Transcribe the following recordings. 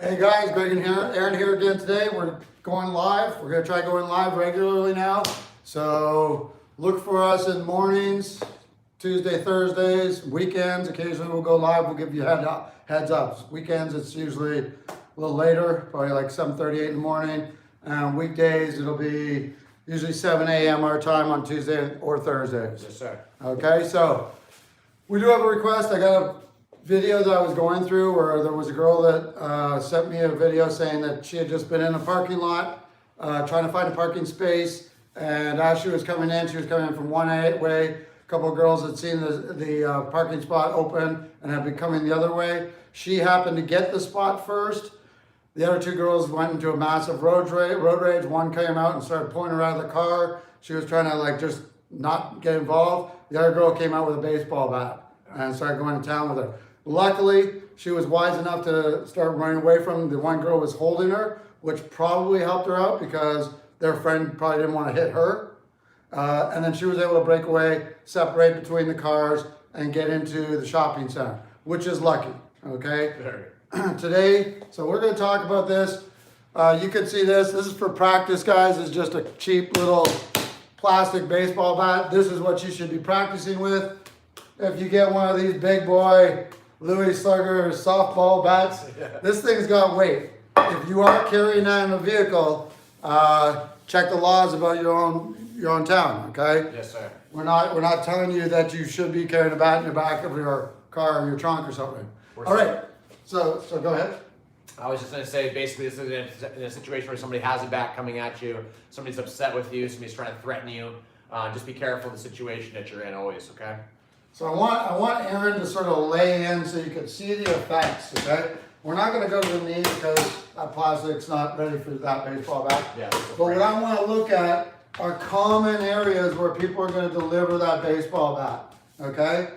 Hey guys, Greg and Aaron here again today. We're going live. We're going to try going live regularly now. So look for us in mornings, Tuesday, Thursdays, weekends. Occasionally we'll go live. We'll give you heads up. Weekends it's usually a little later, probably like 7:38 in the morning. Weekdays it'll be usually 7 a.m. our time on Tuesday or Thursdays. Yes, sir. Okay, so we do have a request. I got a video that I was going through where there was a girl that sent me a video saying that she had just been in a parking lot trying to find a parking space, and as she was coming in from one way. A couple of girls had seen the parking spot open and had been coming the other way. She happened to get the spot first. The other two girls went into a massive road rage. One came out and started pulling her out of the car. She was trying to just not get involved. The other girl came out with a baseball bat and started going to town with her. Luckily, she was wise enough to start running away from the one girl was holding her, which probably helped her out because their friend probably didn't want to hit her. And then she was able to break away, separate between the cars, and get into the shopping center, which is lucky, okay? Today, so we're going to talk about this. You can see this. This is for practice, guys. It's just a cheap little plastic baseball bat. This is what you should be practicing with. If you get one of these big boy Louis Slugger softball bats, this thing's got weight. If you are carrying that in a vehicle, check the laws about your own town, okay? Yes, sir. We're not telling you that you should be carrying a bat in the back of your car or your trunk or something. All right, so go ahead. I was just going to say, basically, this is in a situation where somebody has a bat coming at you, somebody's upset with you, somebody's trying to threaten you. Just be careful of the situation that you're in always, okay? So I want Aaron to sort of lay in so you can see the effects, okay? We're not going to go to the knee because that plastic's not ready for that baseball bat. Yeah. But what I want to look at are common areas where people are going to deliver that baseball bat, okay?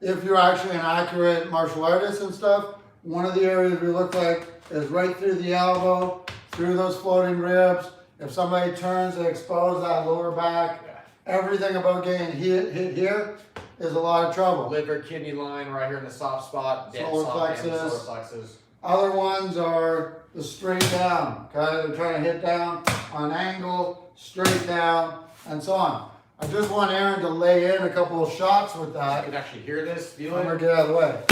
If you're actually an accurate martial artist and stuff, one of the areas we look like is right through the elbow, through those floating ribs. If somebody turns, they expose that lower back. Everything about getting hit here is a lot of trouble. Liver, kidney line, right here in the soft spot. Solar plexus. Solar plexus. Other ones are the straight down, okay? They're trying to hit down on an angle, straight down, and so on. I just want Aaron to lay in a couple of shots with that. You can actually hear this, feel I'm gonna it. get out of the way.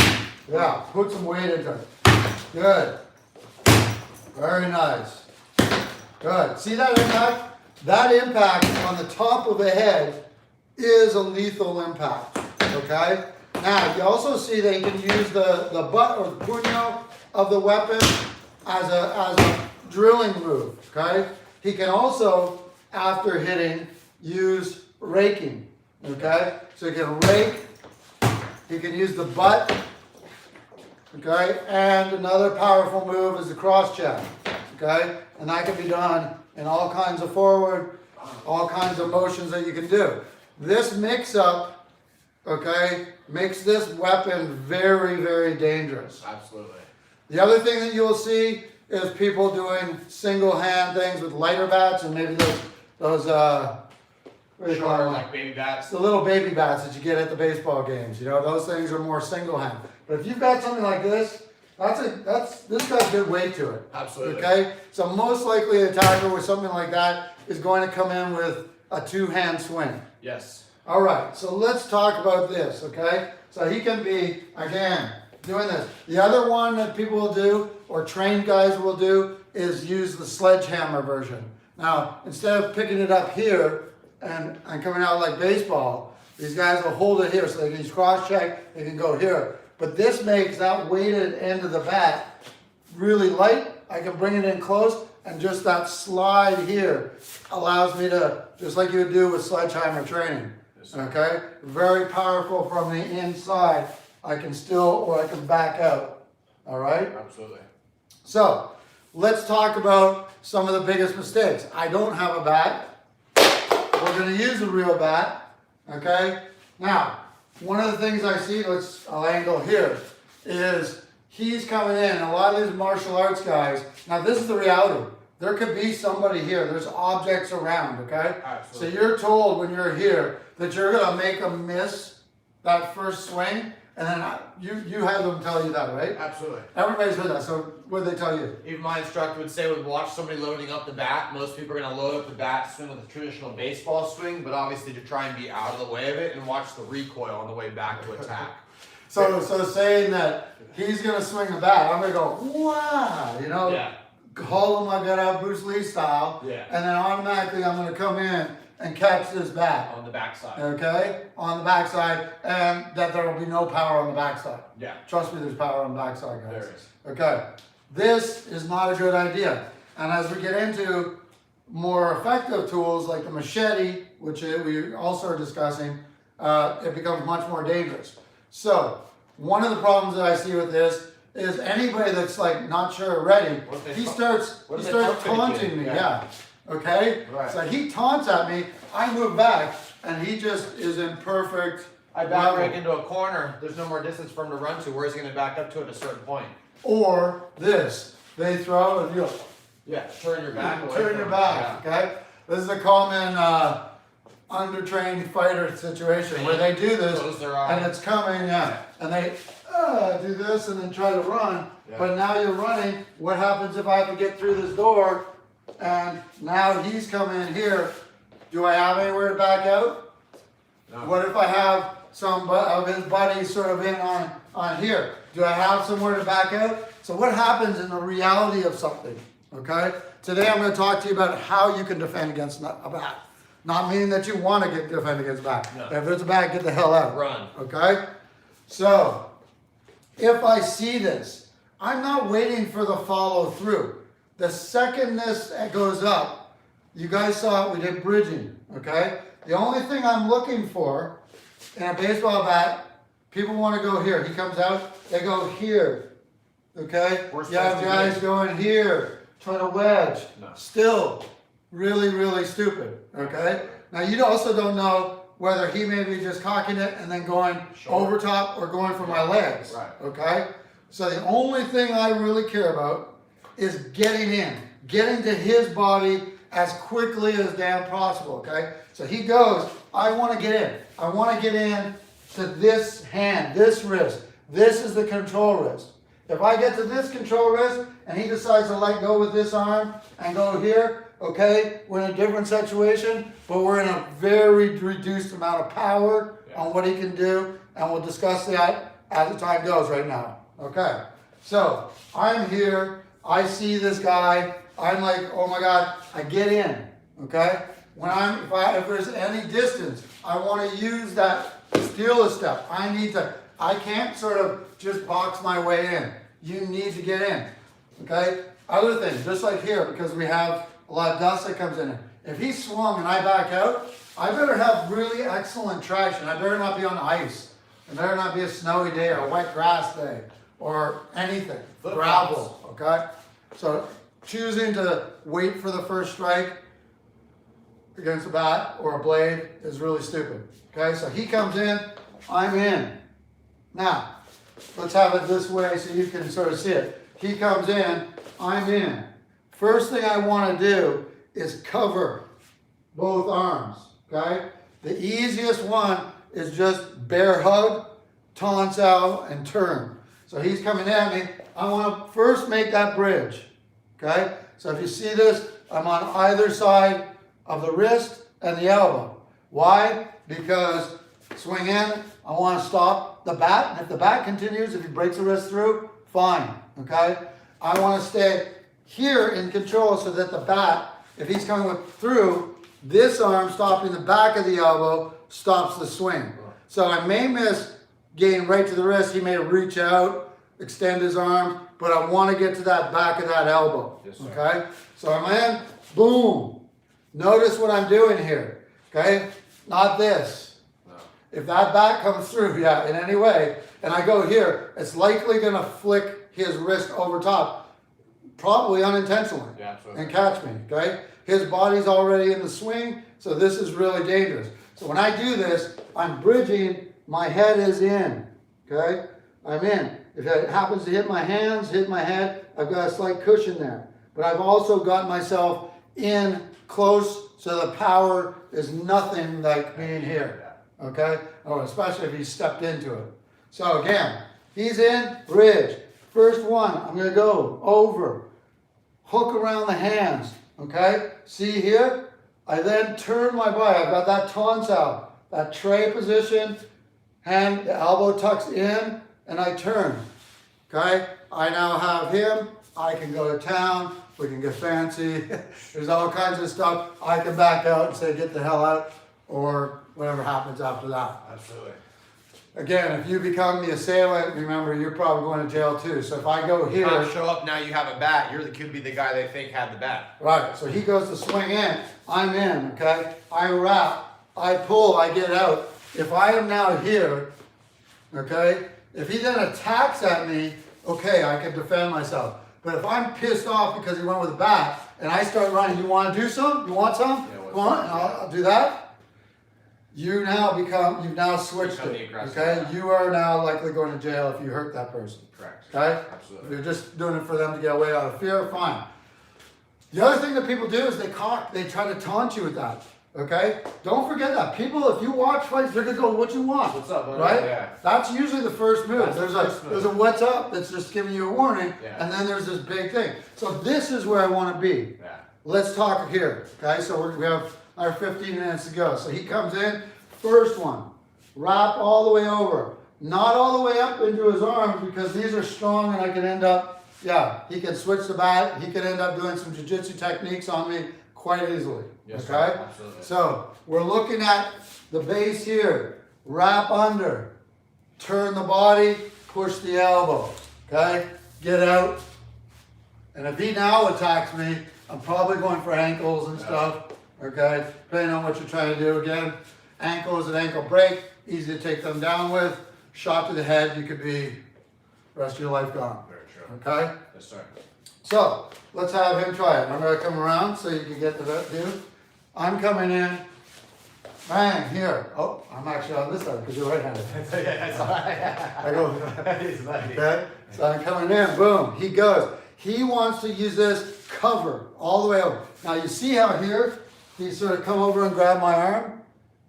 Yeah, put some weight into it. Good. Very nice. Good. See that impact? That impact on the top of the head is a lethal impact, okay? Now, you also see that you can use the butt or the puño of the weapon as a drilling move, okay? He can also, after hitting, use raking, okay? So he can rake, he can use the butt, okay? And another powerful move is the cross check, okay? And that can be done in all kinds of forward, all kinds of motions that you can do. This mix-up, okay, makes this weapon very, very dangerous. Absolutely. The other thing that you'll see is people doing single-hand things with lighter bats and maybe those what do you call Shorter, them? like baby bats. The little baby bats that you get at the baseball games. You know, those things are more single-hand. But if you've got something like this, this got good weight to it. Absolutely. Okay, so most likely an attacker with something like that is going to come in with a two-hand swing. Yes. All right, so let's talk about this, okay? So he can be, again, doing this. The other one that people will do, or trained guys will do, is use the sledgehammer version. Now, instead of picking it up here and coming out like baseball, these guys will hold it here so they can use cross-check, they can go here. But this makes that weighted end of the bat really light. I can bring it in close, and just that slide here allows me to, just like you would do with sledgehammer training. Okay? Very powerful from the inside. I can still, or I can back out. All right? Absolutely. So, let's talk about some of the biggest mistakes. I don't have a bat. We're going to use a real bat. Okay? Now, one of the things I see, I'll angle here, is he's coming in. A lot of these martial arts guys, now this is the reality. There could be somebody here. There's objects around, okay? Absolutely. So you're told when you're here that you're going to make them miss that first swing. And then you had them tell you that, right? Absolutely. Everybody's heard that. So what did they tell you? Even my instructor would say, would watch somebody loading up the bat. Most people are going to load up the bat, swing with a traditional baseball swing, but obviously to try and be out of the way of it and watch the recoil on the way back to attack. So saying that he's going to swing the bat, I'm going to go, wow, you know, Yeah. haul my gut out Bruce Lee style, Yeah. and then automatically I'm going to come in and catch this bat. On the backside. Okay, on the backside, and that there will be no power on the backside. Yeah. Trust me, there's power on the backside, guys. There is. Okay, this is not a good idea. And as we get into more effective tools like the machete, which we also are discussing, it becomes much more dangerous. So, one of the problems that I see with this is anybody that's like not sure or ready, he starts taunting me. Yeah. Okay? Right. So he taunts at me, I move back, and he just is in perfect I back break into a corner. There's no more distance for him to run to. Where's he going to back up to at a certain point? Or this. They throw and you Yeah, turn your back away. turn your back. Okay? This is a common undertrained fighter situation where they do this Close their eyes. and it's coming, and they do this and then try to run. Yeah. But now you're running. What happens if I have to get through this door and now he's coming in here? Do I have anywhere to back out? No. What if I have some of his buddies sort of in on here? Do I have somewhere to back out? So what happens in the reality of something? Okay? Today I'm going to talk to you about how you can defend against a bat. Not meaning that you want to defend against a bat. No. If there's a bat, get the hell out. Run. Okay? So, if I see this, I'm not waiting for the follow through. The second this goes up, you guys saw it, we did bridging, okay? The only thing I'm looking for in a baseball bat, people want to go here. He comes out, they go here, okay? We're You have supposed to guys be- going here, trying to wedge. No. Still, really, really stupid, okay? Now, you also don't know whether he may be just cocking it and then going Shoulder. over top or going for my legs, Right. okay? So the only thing I really care about is getting in, getting to his body as quickly as damn possible, okay? So he goes, I want to get in. I want to get in to this hand, this wrist. This is the control wrist. If I get to this control wrist and he decides to let go with this arm and go here, okay, we're in a different situation, but we're in a very reduced amount of power on what he can do, and we'll discuss that as the time goes right now. Okay, so I'm here, I see this guy, I'm like, oh my God, I get in, okay? If there's any distance, I want to use that steal a step. I can't sort of just box my way in. You need to get in, okay? Other things, just like here, because we have a lot of dust that comes in. If he swung and I back out, I better have really excellent traction. I better not be on ice. It better not be a snowy day or a wet grass day or anything, gravel, okay? So choosing to wait for the first strike against a bat or a blade is really stupid, okay? So he comes in, I'm in. Now, let's have it this way so you can sort of see it. He comes in, I'm in. First thing I want to do is cover both arms, okay? The easiest one is just bear hug, taunts out, and turn. So he's coming at me. I want to first make that bridge, okay? So if you see this, I'm on either side of the wrist and the elbow. Why? Because swing in, I want to stop the bat, and if the bat continues, if he breaks the wrist through, fine, okay? I want to stay here in control so that the bat, if he's coming through, this arm stopping the back of the elbow stops the swing. So I may miss getting right to the wrist. He may reach out, extend his arm, but I want to get to that back of that elbow. Yes, sir. Okay? So I'm in, boom. Notice what I'm doing here. Okay? Not this. No. If that bat comes through, in any way, and I go here, it's likely going to flick his wrist over top, probably unintentionally, Yeah, absolutely. and catch me, okay? His body's already in the swing, so this is really dangerous. So when I do this, I'm bridging, my head is in, okay? I'm in. If it happens to hit my hands, hit my head, I've got a slight cushion there. But I've also got myself in close, so the power is nothing like being here, okay? Oh, especially if he stepped into it. So again, he's in, bridge. First one, I'm gonna go over, hook around the hands, okay? See here? I then turn my body, I've got that tons out, that tray position, hand, the elbow tucks in, and I turn, okay? I now have him, I can go to town, we can get fancy, there's all kinds of stuff. I can back out and say, get the hell out, or whatever happens after that. Absolutely. Again, if you become the assailant, remember, you're probably going to jail too. So if I go here. You show up now, you have a bat, you're the could be the guy they think had the bat. Right, so he goes to swing in, I'm in, okay? I wrap, I pull, I get out. If I am now here, okay, if he then attacks at me, okay, I can defend myself. But if I'm pissed off because he went with a bat, and I start running, you want to do some? You want some? Yeah, Come on, I'll do that. You've now switched Become the it, aggressor. okay? You are now likely going to jail if you hurt that person. Correct. Okay? Absolutely. If you're just doing it for them to get away out of fear, fine. The other thing that people do is they try to taunt you with that. Okay? Don't forget that. People, if you watch fights, they're gonna go, what you want? What's up, buddy? Right? Yeah. That's usually the first move. That's the first move. There's a what's up that's just giving you a warning, Yeah. and then there's this big thing. So this is where I want to be. Yeah. Let's talk here. Okay? So we have our 15 minutes to go. So he comes in, first one, wrap all the way over. Not all the way up into his arms because these are strong and I can end up, he can switch the bat. He can end up doing some jiu-jitsu techniques on me quite easily. Yes, okay? sir. Absolutely. So we're looking at the base here. Wrap under. Turn the body. Push the elbow. Okay? Get out. And if he now attacks me, I'm probably going for ankles and stuff. Okay? Depending on what you're trying to do. Again, ankle is an ankle break. Easy to take them down with. Shot to the head, you could be rest of your life gone. Very true. Okay? Yes, sir. So, let's have him try it. I'm going to come around so you can get the view. I'm coming in. Bang, here. Oh, I'm actually on this side because you're right-handed. I go, okay? So I'm coming in, boom, he goes. He wants to use this cover all the way over. Now you see how here, he sort of come over and grab my arm,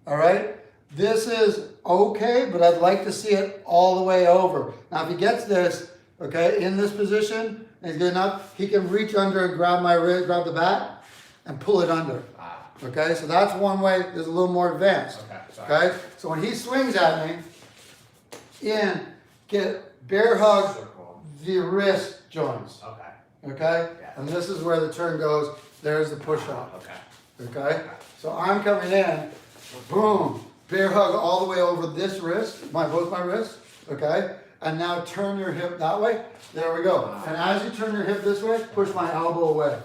all right? This is okay, but I'd like to see it all the way over. Now if he gets this, okay, in this position, and he's good enough, he can reach under and grab my wrist, grab the bat, and pull it under. Okay, so that's one way, there's a little more advanced. Okay, so when he swings at me, get bear hug the wrist joints. Okay, and this is where the turn goes. There's the push up. Okay, so I'm coming in, boom, bear hug all the way over this wrist, both my wrists. Okay, and now turn your hip that way. There we go. And as you turn your hip this way, push my elbow away.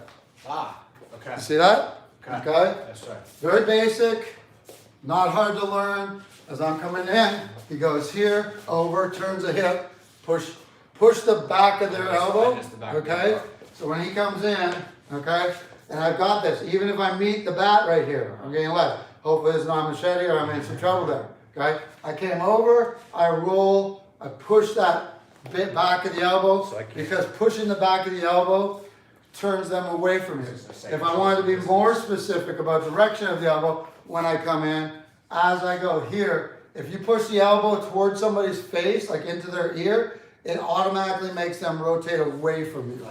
Okay. You see that? Okay. Yes, sir. Very basic, not hard to learn. As I'm coming in, he goes here, over, turns the hip, push the back of their elbow. Okay. So when he comes in, okay, and I've got this. Even if I meet the bat right here, I'm getting left. Hopefully it's not a machete or I'm in some trouble there. Okay. I came over, I roll, I push that bit back of the elbow because pushing the back of the elbow turns them away from you. If I wanted to be more specific about direction of the elbow, when I come in, as I go here, if you push the elbow towards somebody's face, like into their ear, it automatically makes them rotate away from you.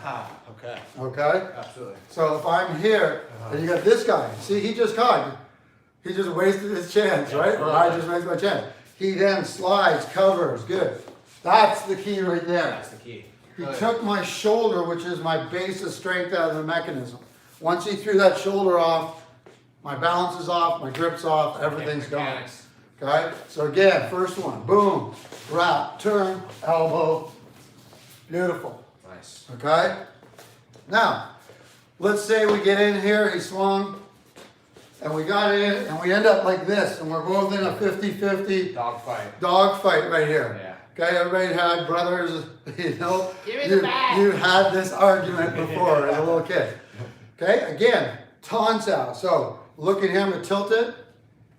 Okay. Okay? Absolutely. So if I'm here, and you got this guy, see, he just caught. He just wasted his chance, right? Or I just wasted my chance. He then slides, covers, good. That's the key right there. That's the key. He took my shoulder, which is my base of strength out of the mechanism. Once he threw that shoulder off, my balance is off, my grip's off, everything's gone. Okay? So again, first one, boom, wrap, turn, elbow. Beautiful. Nice. Okay? Now, let's say we get in here, he swung, and we got in, and we end up like this, and we're both in a 50-50 dog fight right here. Yeah. Okay, everybody had brothers, you know, Give me the bat. you had this argument before as a little kid. Okay, again, taunts out. So look at him and tilt it.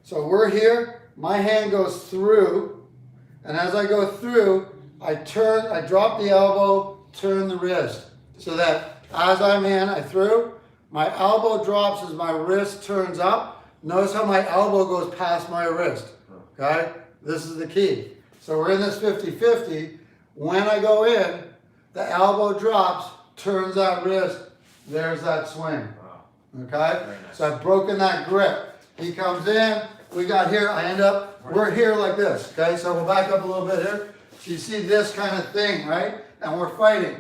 So we're here, my hand goes through, and as I go through, I drop the elbow, turn the wrist. So that as I'm in, I threw, my elbow drops as my wrist turns up. Notice how my elbow goes past my wrist. Okay, this is the key. So we're in this 50-50. When I go in, the elbow drops, turns that wrist, there's that swing. Wow. Okay? Very nice. So I've broken that grip. He comes in, we got here, I end up, we're here like this. Okay? So we'll back up a little bit here. So you see this kind of thing, right? And we're fighting.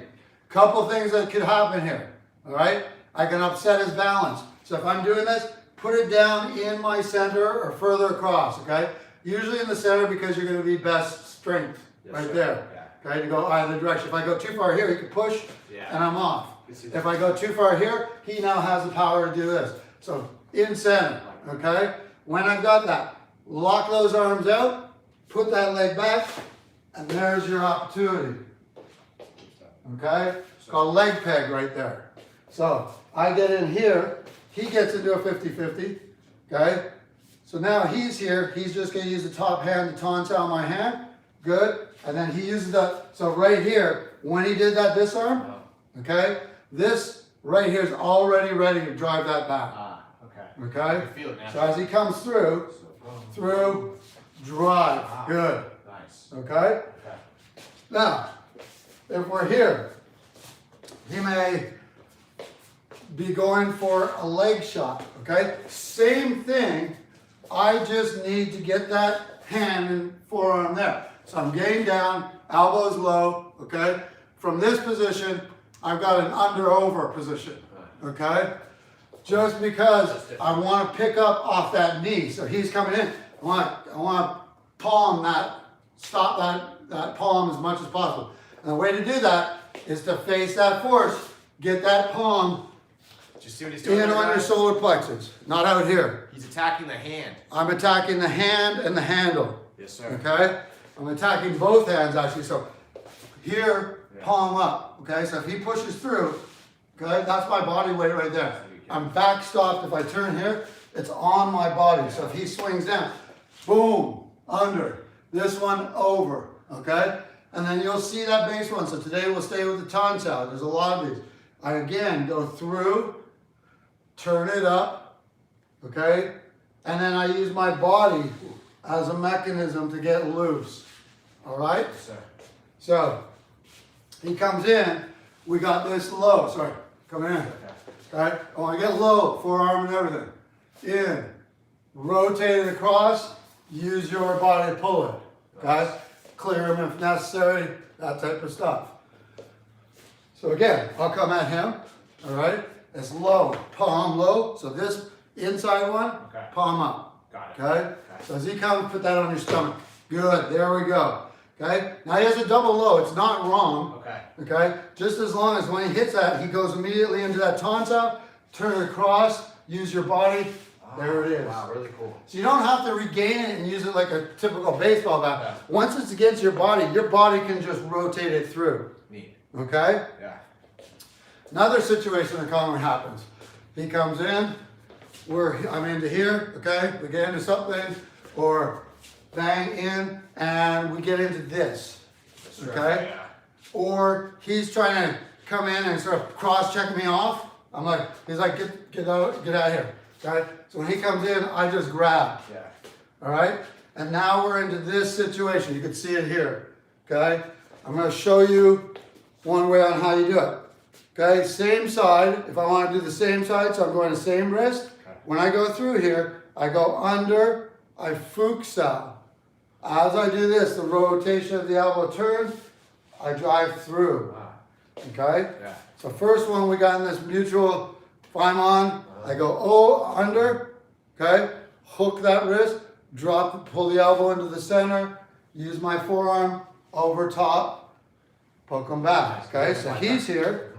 Couple things that could happen here. All right? I can upset his balance. So if I'm doing this, put it down in my center or further across, okay? Usually in the center because you're going to be best strength right there. Yeah. Okay, to go either direction. If I go too far here, he can push and I'm off. If I go too far here, he now has the power to do this. So in center, okay? When I've got that, lock those arms out, put that leg back, and there's your opportunity. Okay? It's called leg peg right there. So I get in here, he gets into a 50-50, okay? So now he's here, he's just gonna use the top hand to taunt out my hand, good. And then he uses that, so right here, when he did that disarm, okay? This right here is already ready to drive that back. Okay. Okay? I feel it now. So as he comes through, drive, good. Nice. Okay? Okay. Now, if we're here, he may be going for a leg shot, okay? Same thing, I just need to get that hand and forearm there. So I'm getting down, elbows low, okay? From this position, I've got an under-over position, okay? Just because I want to pick up off that knee. So he's coming in, I want to palm that, stop that palm as much as possible. And the way to do that is to face that force, get that palm Do you see what he's doing? in there, on your guys? solar plexus, not out here. He's attacking the hand. I'm attacking the hand and the handle. Yes, sir. Okay? I'm attacking both hands actually. So here, palm up. Okay? So if he pushes through, okay, that's my body weight right there. I'm backstopped. If I turn here, it's on my body. So if he swings down, boom, under. This one over. Okay? And then you'll see that base one. So today we'll stay with the taunt out. There's a lot of these. I again go through, turn it up, okay? And then I use my body as a mechanism to get loose, all right? Yes, sir. So he comes in, we got this low, sorry, come in, okay? I want to get low, forearm and everything. In, rotate it across, use your body to pull it, okay? Clear him if necessary, that type of stuff. So again, I'll come at him, all right? It's low, palm low. So this inside one, palm up, Got it. okay? So as he comes, put that on your stomach. Good, there we go, okay? Now he has a double low, it's not wrong, okay? Just as long as when he hits that, he goes immediately into that taunt out, turn it across, use your body, there it is. Wow, really cool. So you don't have to regain it and use it like a typical baseball bat. Yeah. Once it's against your body can just rotate it through, Neat. okay? Yeah. Another situation that commonly happens. He comes in, I'm into here, okay? We get into something, or bang in, and we get into this, okay? Yeah. Or he's trying to come in and sort of cross-check me off. I'm like, he's like, get out of here, okay? So when he comes in, I just grab, Yeah. all right? And now we're into this situation. You can see it here, okay? I'm gonna show you one way on how you do it. Okay, same side. If I want to do the same side, so I'm going the same wrist. When I go through here, I go under, I fuchsal. As I do this, the rotation of the elbow turns, I drive through. Okay? Yeah. So first one we got in this mutual, if I'm on, I go under, okay? Hook that wrist, drop, pull the elbow into the center, use my forearm over top, poke him back, okay? So he's here.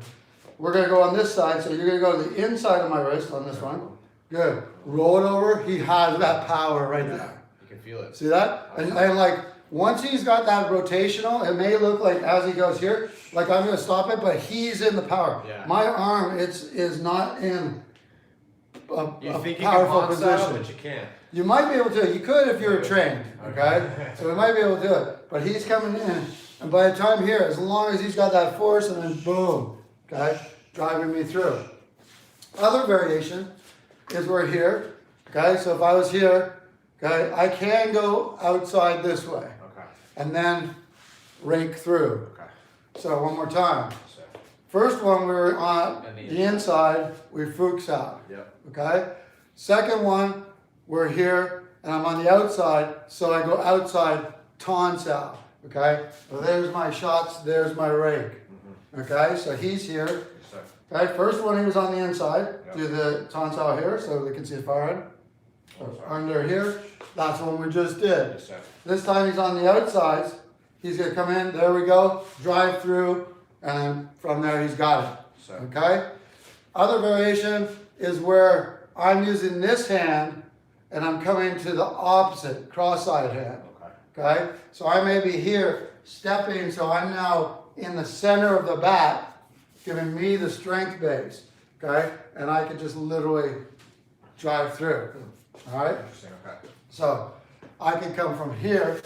We're going to go on this side, so you're going to go to the inside of my wrist on this one. Good. Roll it over. He has that power right there. You can feel it. See that? And like, once he's got that rotational, it may look like as he goes here, like I'm going to stop it, but he's in the power. Yeah. My arm is not in a You think you powerful can position. style, but you can't. You might be able to. You could if you were trained, okay? So we might be able to do it. But he's coming in, and by the time here, as long as he's got that force, and then boom, okay, driving me through. Other variation is we're here, okay? So if I was here, okay, I can go outside this way. Okay. and then rake through. Okay. So one more time. So, First one, we were on And the inside, we fuchs out. yep. Okay? Second one, we're here, and I'm on the outside, so I go outside, taunts out. Okay? So there's my shots, there's my rake. Okay? So he's here. Yes, sir. Okay? First one, he was on the inside, Yep. do the taunts out here, so they can see the far end. Oh, sorry. Under here, that's the one we just did. Yes, sir. This time he's on the outside. He's gonna come in, there we go, drive through, and from there he's got it. So, Okay? Other variation is where I'm using this hand and I'm coming to the opposite, cross-side hand. okay. Okay? So I may be here stepping, so I'm now in the center of the bat, giving me the strength base. Okay? And I can just literally drive through. Alright? Interesting. Okay. So I can come from here,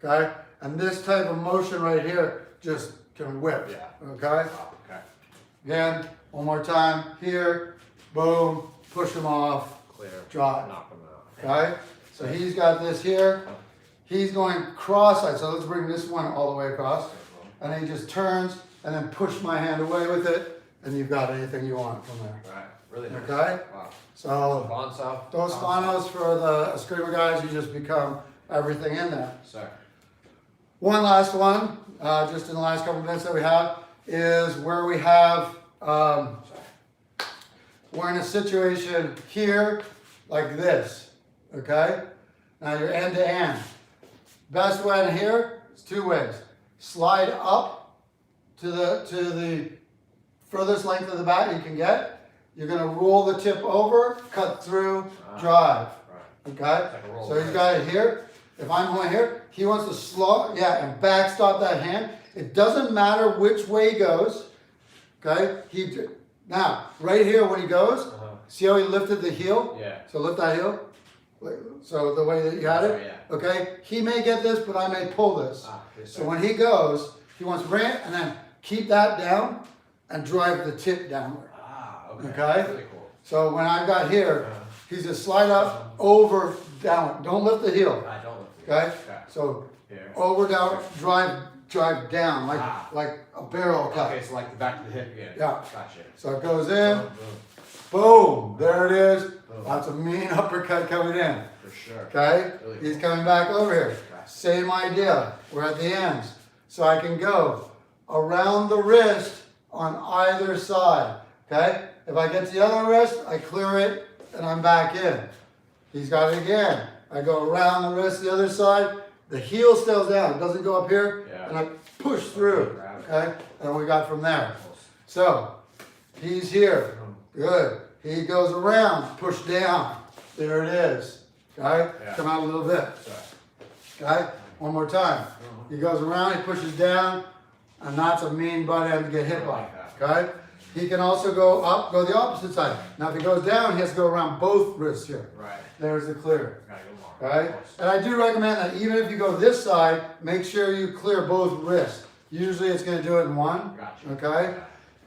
okay? And this type of motion right here just can whip, Yeah. okay? Wow, okay. Again, one more time, here, boom, push him off, Clear. drive, Knock them out. okay? So he's got this here, he's going cross-eyed, so let's bring this one all the way across. And then he just turns and then push my hand away with it, and you've got anything you want from there, Right. Really nice. okay? Wow. So Bonso. those spanos for the screamer guys, you just become everything in there. Sir. One last one, just in the last couple of minutes that we have, is where we have, we're in a situation here, like this, okay? Now you're end to end. Best way in here is two ways. Slide up to the furthest length of the bat you can get. You're gonna roll the tip over, cut through, drive, Right. okay? Like a roll So he's right. got it here. If I'm going here, he wants to slow, yeah, and backstop that hand. It doesn't matter which way he goes, okay? Now, right here when he goes, Uh-huh. see how he lifted the heel? Yeah. So lift that heel. So the way that you had Sorry, it, yeah. okay? He may get this, but I may pull this. Ah, yes, So sir. when he goes, he wants to bring it and then keep that down and drive the tip downward. Ah, okay. Okay. Really cool. So when I've got here, Uh-huh. he's just slide up, over, down. Don't lift the heel, I don't look okay? Okay. So Here. over, down, drive down, Ah. like a barrel cut. Okay, so like the back of the hip again. Yeah. Gotcha. So it goes in, Boom, boom. boom, there it is. Boom. That's a mean uppercut coming in, For sure. okay? Really He's cool. coming back over here. Okay. Same idea, we're at the ends. So I can go around the wrist on either side, okay? If I get to the other wrist, I clear it and I'm back in. He's got it again. I go around the wrist the other side, the heel stays down, it doesn't go up here, Yeah. and I push through, Grab it. okay? And we got from there. So, he's here, good. He goes around, push down, there it is, okay? Yeah. Come out a little bit, So, okay? One more time. He goes around, he pushes down, and that's a mean butt end to get hit by, okay? He can also go up, go the opposite side. Now if he goes down, he has to go around both wrists here. right. There's the clear, Gotta go more. okay? And I do recommend that even if you go this side, make sure you clear both wrists. Usually it's gonna do it in one, Gotcha. okay?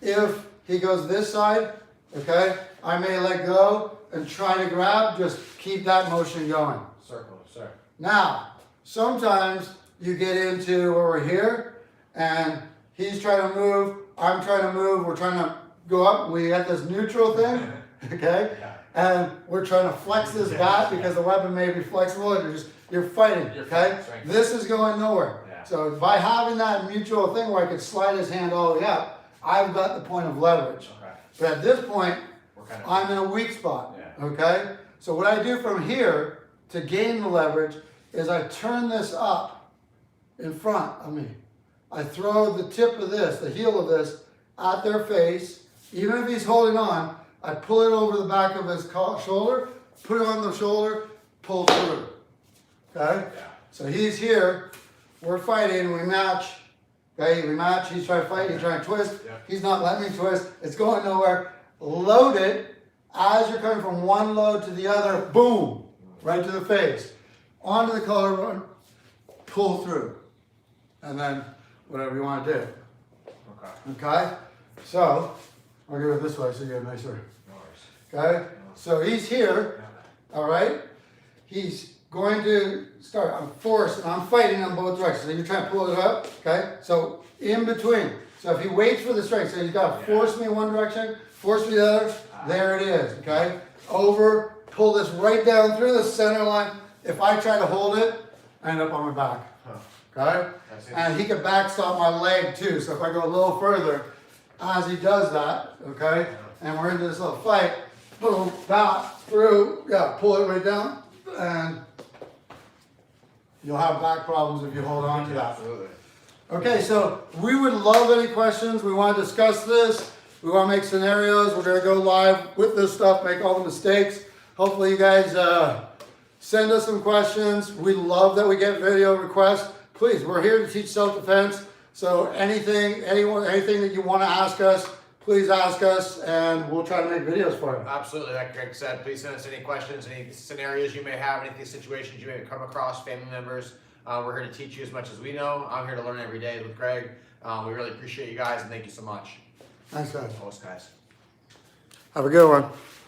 If he goes this side, okay, I may let go and try to grab, just keep that motion going. Circle, sir. Now, sometimes you get into where we're here and he's trying to move, I'm trying to move, we're trying to go up, we got this neutral thing, okay? Yeah. And we're trying to flex this bat because the weapon may be flexible and you're fighting, You're okay? fighting, strength. This is going nowhere. Yeah. So by having that mutual thing where I could slide his hand all the way up, I've got the point of leverage. Okay. But at this point, We're kind of. I'm in a weak spot, Yeah. okay? So what I do from here to gain the leverage is I turn this up in front of me. I throw the tip of this, the heel of this, at their face. Even if he's holding on, I pull it over the back of his shoulder, put it on the shoulder, pull through, okay? Yeah. So he's here, we're fighting, we match, okay, we match, he's trying to fight, he's trying to twist, Yeah. he's not letting me twist, it's going nowhere. Load it, as you're coming from one load to the other, boom, right to the face. Onto the collarbone, pull through, and then whatever you want to do, Okay. okay? So, I'll go this way so you get a nicer, No worries. okay? So he's here, Yeah. all right? He's going to start, I'm forced, and I'm fighting on both directions. So you're trying to pull it up, okay? So in between. So if he waits for the strength, so he's got to force me in one direction, force me the other, there it is, okay? Over, pull this right down through the center line. If I try to hold it, I end up on my back, okay? And he can backstop my leg too. So if I go a little further, as he does that, okay? And we're into this little fight, boom, that, through, yeah, pull it right down, and you'll have back problems if you hold on to that. Absolutely. Okay, so we would love any questions. We want to discuss this. We want to make scenarios. We're going to go live with this stuff, make all the mistakes. Hopefully you guys send us some questions. We love that we get video requests. Please, we're here to teach self-defense. So anything that you want to ask us, please ask us, and we'll try to make videos for you. Absolutely, like Greg said, please send us any questions, any scenarios you may have, any situations you may come across, family members. We're here to teach you as much as we know. I'm here to learn every day with Greg. We really appreciate you guys, and thank you so much. Thanks, guys. Most guys. Have a good one.